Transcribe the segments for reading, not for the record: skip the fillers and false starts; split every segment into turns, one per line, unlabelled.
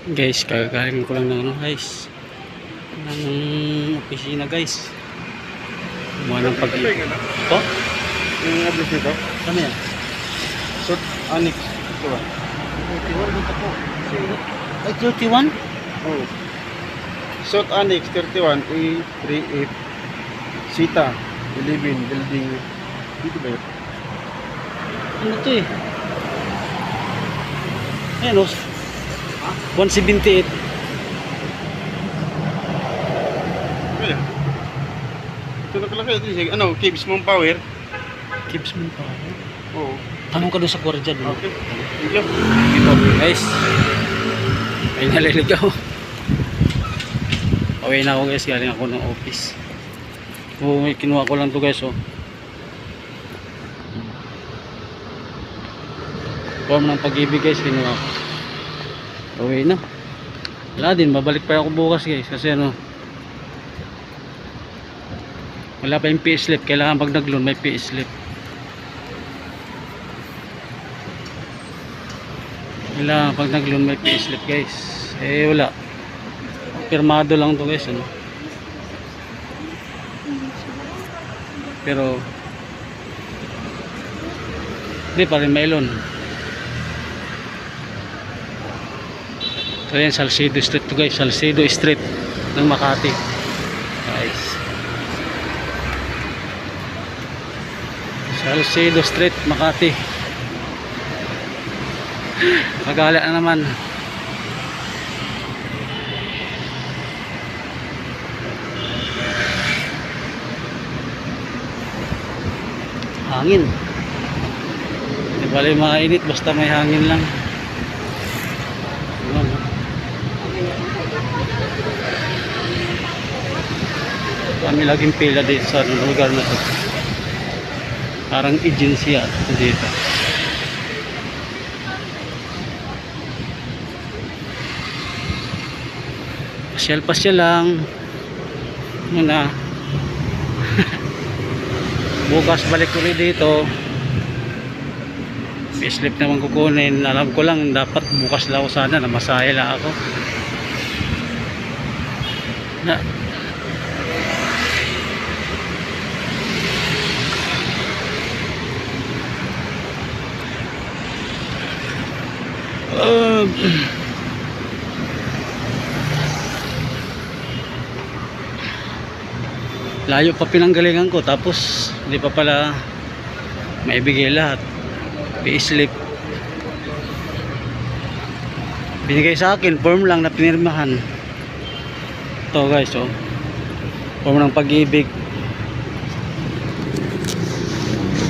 Guys, kagaling ko lang ng ano guys, ng opisina guys. Kumuha ng pag-ibig po.
Yung address nito?
Ano yan?
Sort Annex. Ito ba?
31 dito po. Ay, 31?
Oo. Sort Annex 31 A38 Sita 11 building. Dito ba yun?
Ano to eh? Ayan o. 178.
Wala. Ito nakalagay. Ano? Caves Mount Power?
Keeps mo pa.
Oo.
Tanong ka doon sa gwardiya doon.
Okay. Thank you.
Ito guys. Ay naliligaw. Away na ako guys. Galing ako ng office. Oh, kinuha ko lang to guys oh. Form ng pag-ibig guys, kinuha ko. Away na. Wala din, babalik pa ako bukas guys. Kasi ano, wala pa yung payslip. Kailangan pag nag-loan may payslip. Kailangan pag nag-loan may payslip guys. Eh wala. Pirmado lang to guys ano. Pero hindi pa rin may loan. So yan, Salcedo Street to guys. Salcedo Street ng Makati guys. Salcedo Street, Makati. Magala na naman. Hangin. Hindi pala yung mainit, basta may hangin lang. Ayan. Kami laging pila dito sa lugar na to. Parang agency dito. Pasyal-pasyal lang muna. Bukas balik ko rin dito. Payslip naman kukunin. Alam ko lang dapat bukas lang ako sana na masaya lang ako na layo pa pinanggalingan ko tapos hindi pa pala maibigay lahat. Payslip binigay sa akin, form lang na pinirmahan. Ito guys oh, form ng pag-ibig.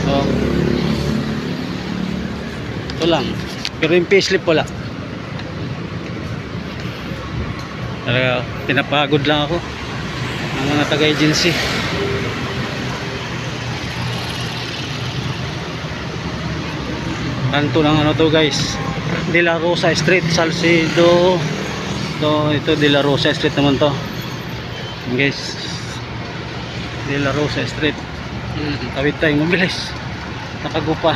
Oh, ito lang, pero yung payslip wala. Talaga pinapagod lang ako ng mga taga-agency. Kanto ng ano to guys, De La Rosa Street, Salcedo. Ito De La Rosa Street naman to guys. De La Rosa Street. Tawid tayo mabilis, nakagupa.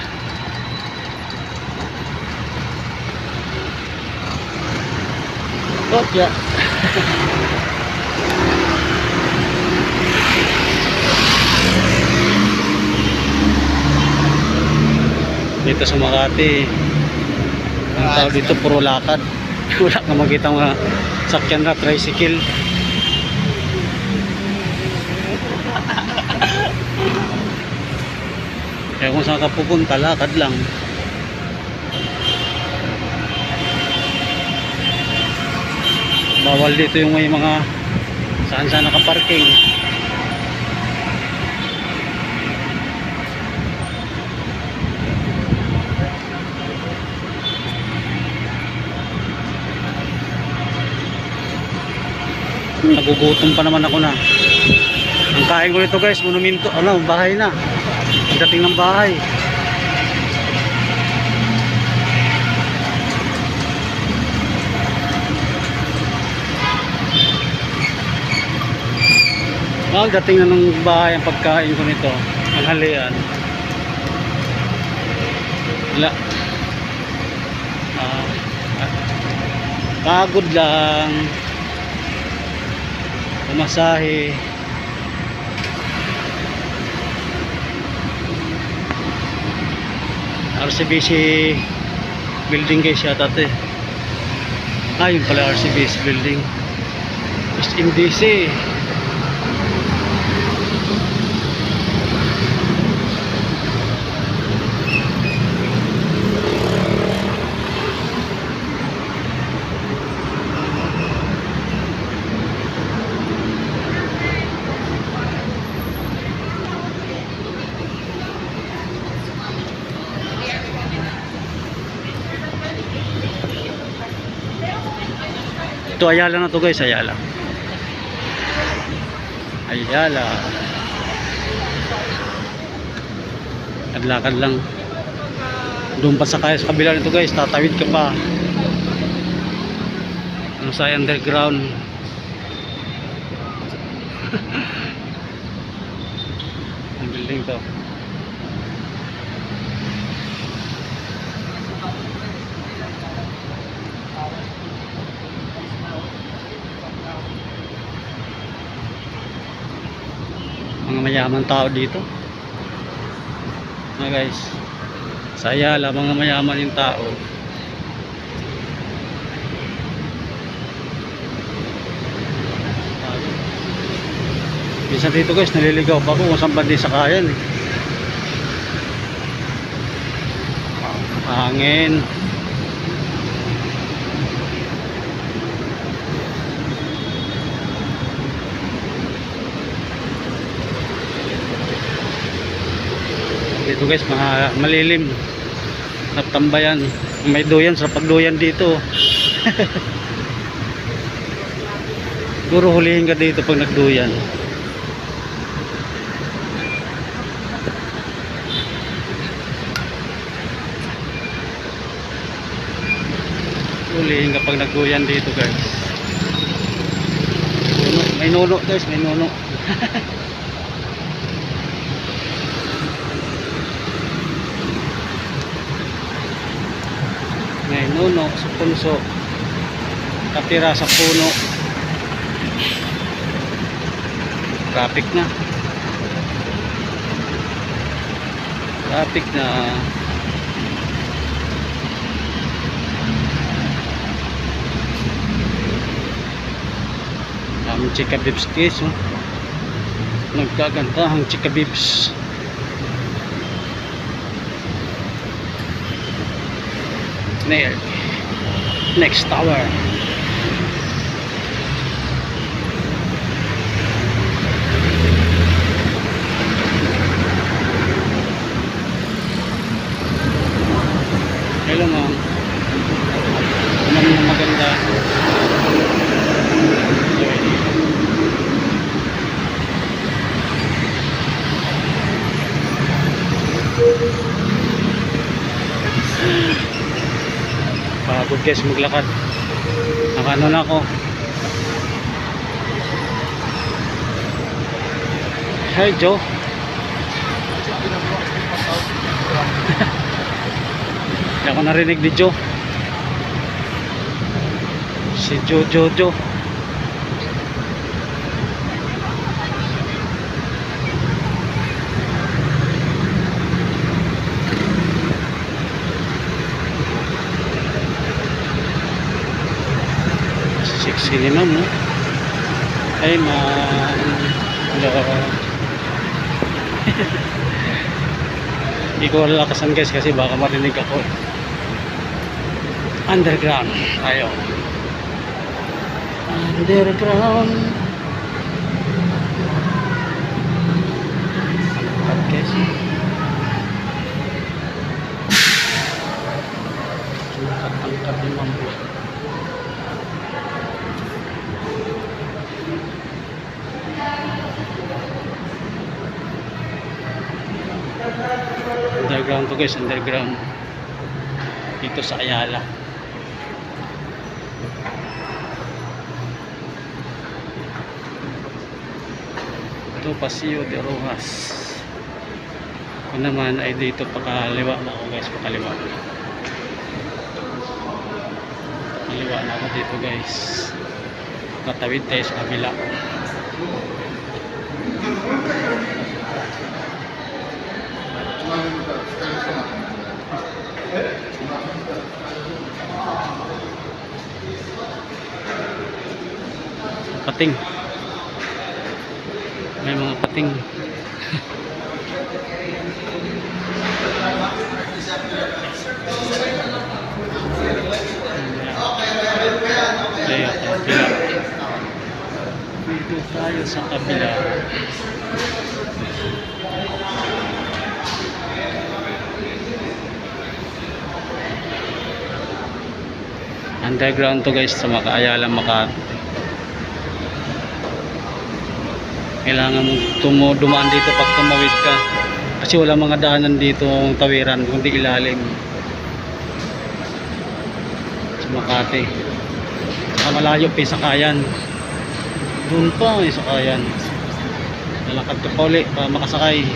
Kopya. Dito sa Makati ang tawag dito puro lakad. Wala ka makita mga sakyan na tricycle. Kaya kung saan ka pupunta, lakad lang. Bawal dito yung may mga saan nakaparking. Nagugutom pa naman ako na. Ang kain ko nito guys, monumento, ano, bahay na. Ang dating ng bahay. Ang dating na ng bahay ang pagkain ko nito. Ang halian. Wala. Pagod lang. Pumasahe. RCBC building guys yata ito eh. Ah, yun pala RCBC building. SMDC. Ito Ayala na to guys, Ayala. Ayala. Lakad lang. Doon pa sa kaya sa kabila nito guys, tatawid ka pa. Ano sa underground. Ang building to. Mga mayaman tao dito na guys, sa Ayala mga mayaman yung tao. Minsan dito guys naliligaw pa ako kung saan bandi sa kayan eh. Hangin. Dito guys, malilim na tambayan. May duyan sa pagduyan dito. Siguro hulihin ka dito pag nagduyan. Hulihin ka pag nagduyan dito guys. May nuno guys, may nuno. May nuno sa punso, katira sa puno. Traffic na. Traffic na. Ang chika bibs case, oh. Nagkaganda ang chika bibs. Next tower. Hello ma'am. Ma'am na maganda. Pagod guys maglakad. Nakano na ako. Hi Joe. Hindi ako narinig ni Joe. Si Joe. Sini ma'am, no? Ay ma'am. Hello. Hindi ko lalakasan guys kasi baka marinig ako. Underground tayo. Underground. Okay. Angkat yung mampu. Underground to guys, underground dito sa Ayala. Ito Paseo de Rojas. Kung naman ay dito pakaliwa mo guys, pakaliwa. Kaliwa na ako dito guys. Natawid tayo sa kabila. Pating. May mga pating. Ayan, kabila. Dito tayo sa kabila. Underground to guys sa Ayala, Makati. Kailangan mo dumaan dito pag tumawid ka. Kasi wala mga daanan dito ang tawiran, kundi ilalim. Sa Makati. Saka malayo pa yung sakayan. Doon pa yung sakayan. Lalakad ka pa ulit para makasakay.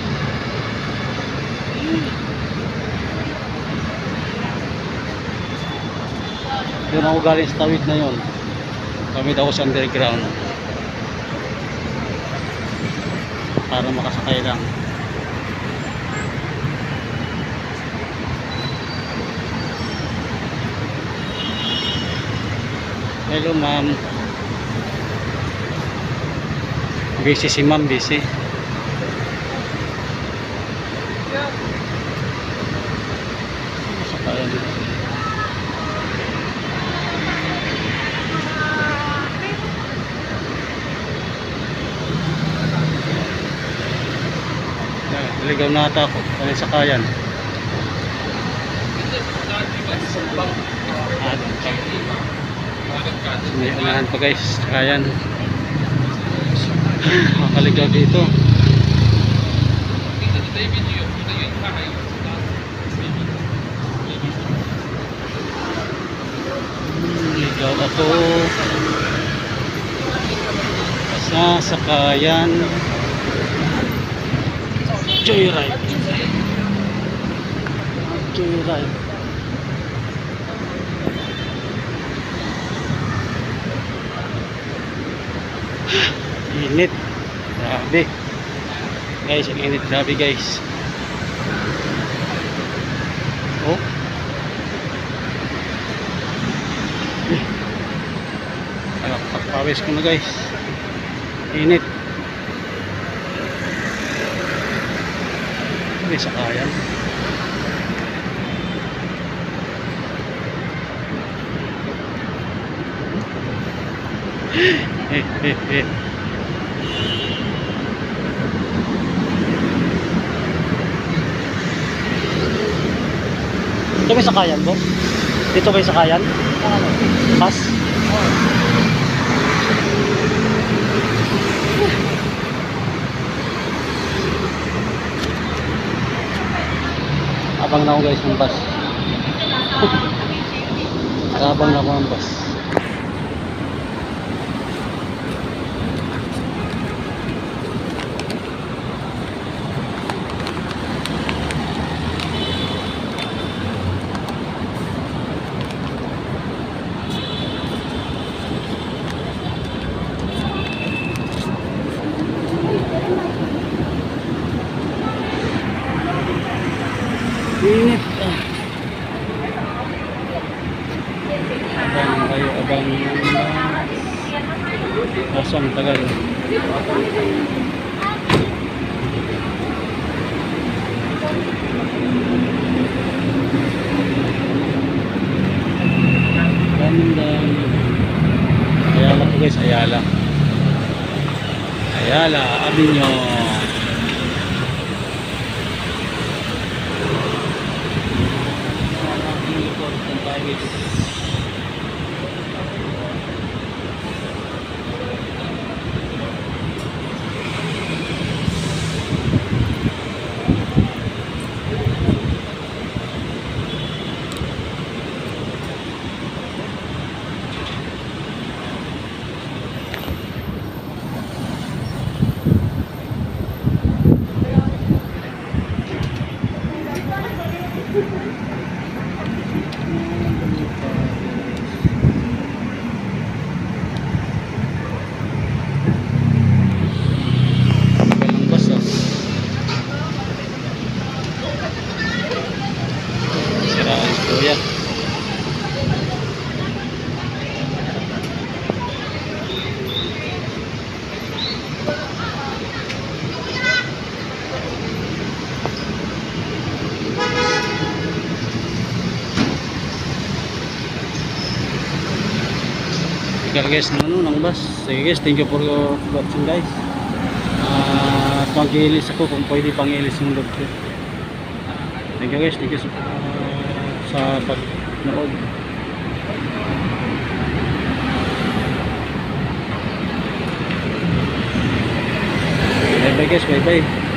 Doon ako galing sa tawid na yun. Tawid ako sa underground. Para makasakay lang. Hello ma'am. Busy si ma'am, busy. Sakayan dito. Ligaw na ata ako. Ano yung sakayan? May unahan pa guys. Sakayan. Makaligaw dito. Ligaw ako. Sa sakayan. Joyride. Joyride. Init. Grabe. Guys, ang init. Grabe guys. Oh. Pagpawis ko na guys. Init. May sakayan. Ito may sakayan po? Dito may sakayan? Pas? Abang na ako guys ng bus. Abang na ako ng bus. Init. Abang kayo, abang. Asang tagal. Ganda. Ayala po guys, Ayala. Ayala, Abinyo. Ika guys ng bus. Sige guys, thank you for watching guys. Pang-ilis ako kung pwede pang-ilis yung log ko. Thank you guys, thank you sa pag-nood. Bye bye guys, bye bye.